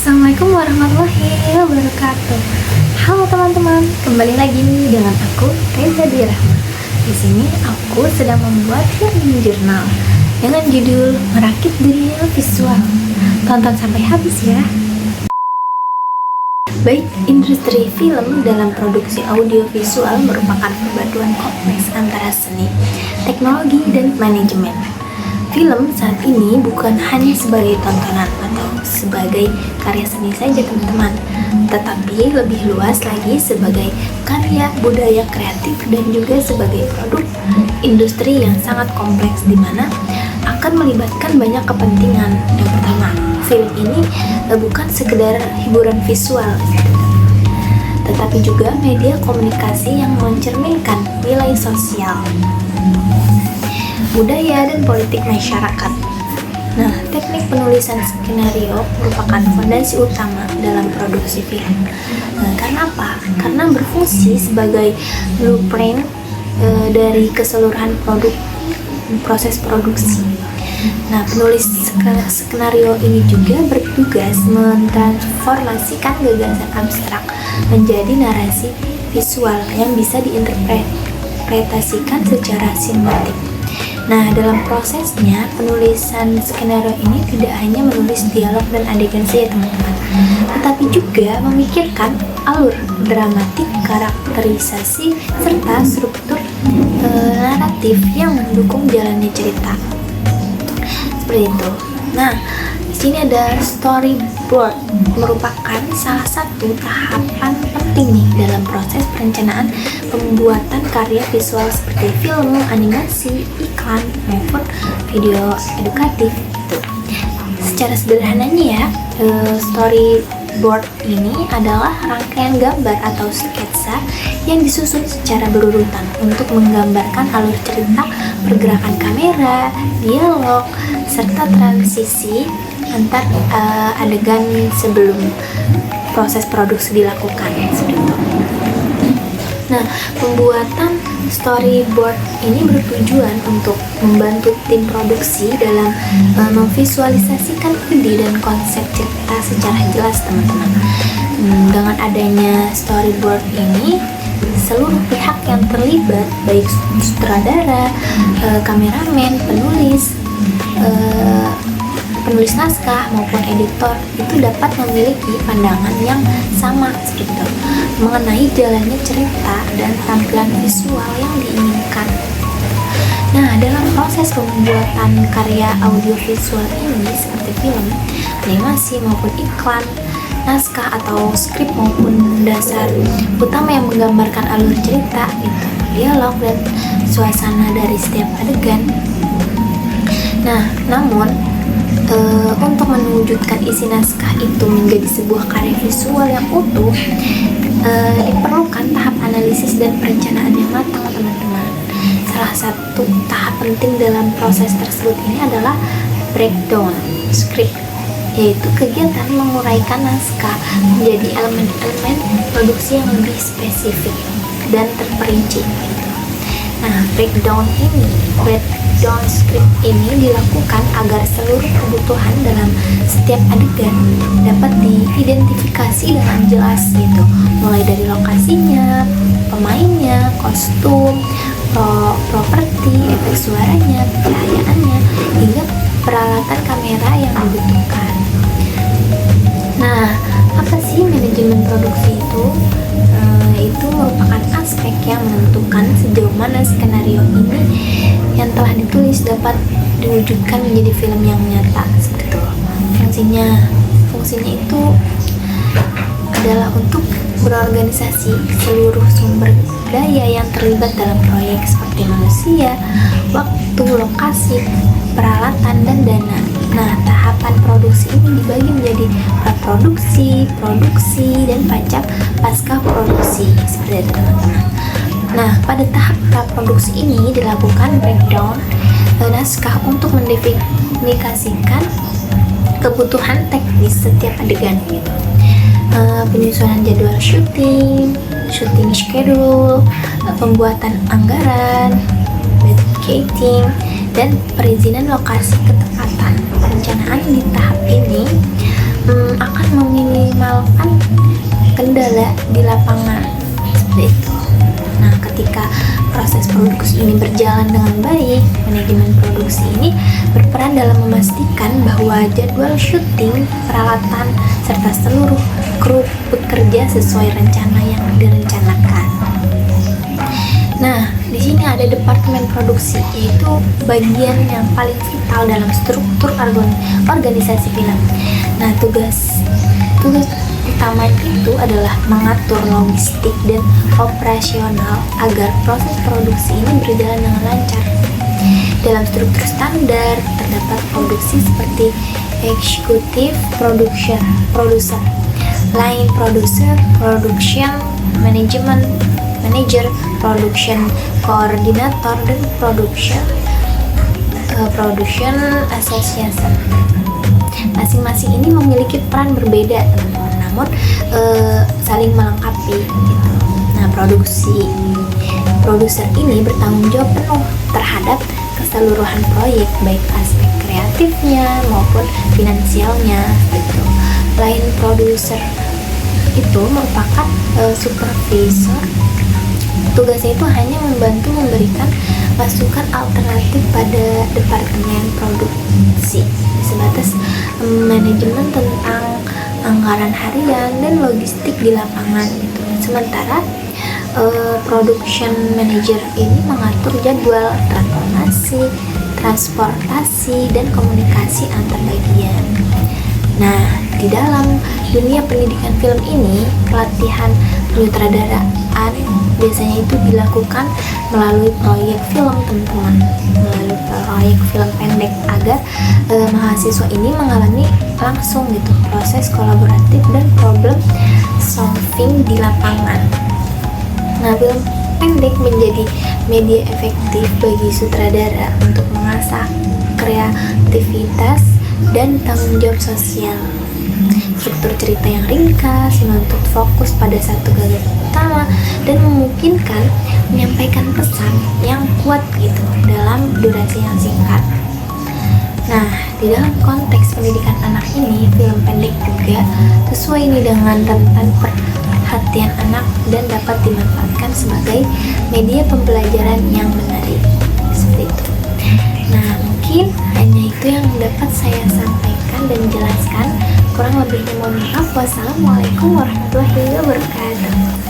Assalamualaikum warahmatullahi wabarakatuh. Halo teman-teman, kembali lagi nih dengan aku Reza Dirahma. Di sini aku sedang membuat film jurnal dengan judul Merakit Dunia Visual. Tonton sampai habis ya. Baik, industri film dalam produksi audiovisual merupakan perpaduan kompleks antara seni, teknologi, dan manajemen. Film saat ini bukan hanya sebagai tontonan atau sebagai karya seni saja teman-teman, tetapi lebih luas lagi sebagai karya budaya kreatif dan juga sebagai produk industri yang sangat kompleks di mana akan melibatkan banyak kepentingan. Yang pertama, film ini bukan sekedar hiburan visual, tetapi juga media komunikasi yang mencerminkan nilai sosial, budaya, dan politik masyarakat. Nah, teknik penulisan skenario merupakan fondasi utama dalam produksi film. Karena apa? Karena berfungsi sebagai blueprint dari keseluruhan proses produksi. Nah, penulis skenario ini juga bertugas mentransformasikan gagasan abstrak menjadi narasi visual yang bisa diinterpretasikan secara sinematik. Nah, dalam prosesnya, penulisan skenario ini tidak hanya menulis dialog dan adegan saja teman-teman, tetapi juga memikirkan alur dramatik, karakterisasi, serta struktur naratif yang mendukung jalannya cerita. Seperti itu. Nah, di sini ada storyboard, merupakan salah satu tahapan penting nih dalam proses perencanaan pembuatan karya visual seperti film, animasi, iklan, maupun video edukatif. Gitu. Secara sederhananya ya, storyboard ini adalah rangkaian gambar atau sketsa yang disusun secara berurutan untuk menggambarkan alur cerita, pergerakan kamera, dialog, serta transisi antar adegan sebelum proses produksi dilakukan. Nah, pembuatan storyboard ini bertujuan untuk membantu tim produksi dalam memvisualisasikan ide dan konsep cerita secara jelas teman-teman. Dengan adanya storyboard ini, seluruh pihak yang terlibat, baik sutradara, kameramen, penulis naskah maupun editor, itu dapat memiliki pandangan yang sama seperti itu mengenai jalannya cerita dan tampilan visual yang diinginkan. Nah, dalam proses pembuatan karya audiovisual ini seperti film, animasi maupun iklan, naskah atau skrip maupun dasar utama yang menggambarkan alur cerita, itu dialog dan suasana dari setiap adegan. Nah, namun untuk mewujudkan isi naskah itu menjadi sebuah karya visual yang utuh, diperlukan tahap analisis dan perencanaan yang matang teman-teman. Salah satu tahap penting dalam proses tersebut ini adalah breakdown script, yaitu kegiatan menguraikan naskah menjadi elemen-elemen produksi yang lebih spesifik dan terperinci. Nah, breakdown script ini dilakukan agar seluruh kebutuhan dalam setiap adegan dapat diidentifikasi dengan jelas gitu, mulai dari lokasinya, pemainnya, kostum, properti, efek suaranya, pencahayaannya, hingga peralatan kamera yang dibutuhkan. Nah, apa sih manajemen produksi itu? Itu merupakan aspek yang menentukan sejauh mana skenario ini yang telah ditulis dapat diwujudkan menjadi film yang nyata. Seperti itu. Fungsinya itu adalah untuk berorganisasi seluruh sumber daya yang terlibat dalam proyek seperti manusia, waktu, lokasi, peralatan, dan dana. Nah, tahapan produksi ini dibagi menjadi praproduksi, produksi, dan pasca produksi. Seperti itu teman-teman. Nah, pada tahap praproduksi ini dilakukan breakdown naskah untuk mendefinisikan kebutuhan teknis setiap adegan gitu. Penyusunan jadwal syuting schedule, pembuatan anggaran, budgeting, dan perizinan lokasi ketepatan. Perencanaan di tahap ini akan memaksimalkan kendala di lapangan seperti itu. Nah, ketika proses produksi ini berjalan dengan baik, manajemen produksi ini berperan dalam memastikan bahwa jadwal syuting, peralatan, serta seluruh kru bekerja sesuai rencana yang direncanakan. Nah, di sini ada departemen produksi, yaitu bagian yang paling vital dalam struktur organisasi film. Nah, tugas utama itu adalah mengatur logistik dan operasional agar proses produksi ini berjalan dengan lancar. Dalam struktur standar terdapat produksi seperti executive producer, line producer, production manager, production coordinator, dan production association. Masing-masing ini memiliki peran berbeda, teman-teman, namun saling melengkapi gitu. Nah, produser ini bertanggung jawab penuh terhadap keseluruhan proyek, baik aspek kreatifnya maupun finansialnya gitu. Line producer itu merupakan supervisor. Tugasnya itu hanya membantu memberikan masukan alternatif pada departemen produksi sebatas manajemen tentang anggaran harian dan logistik di lapangan gitu. Sementara production manager ini mengatur jadwal transportasi dan komunikasi antar bagian. Nah, di dalam dunia pendidikan film ini, pelatihan penyutradaraan biasanya itu dilakukan melalui proyek film, teman-teman, melalui proyek film pendek agar mahasiswa ini mengalami langsung gitu proses kolaboratif dan problem solving di lapangan. Nah, film pendek menjadi media efektif bagi sutradara untuk mengasah kreativitas dan tanggung jawab sosial. Struktur cerita yang ringkas menuntut fokus pada satu garis utama dan memungkinkan menyampaikan pesan yang kuat gitu dalam durasi yang singkat. Nah, di dalam konteks pendidikan anak ini, film pendek juga sesuai ini dengan rentan perhatian anak dan dapat dimanfaatkan sebagai media pembelajaran yang menarik seperti itu. Nah, mungkin hanya itu yang dapat saya sampaikan dan jelaskan. Kurang lebihnya mohon maaf. Wassalamualaikum warahmatullahi wabarakatuh.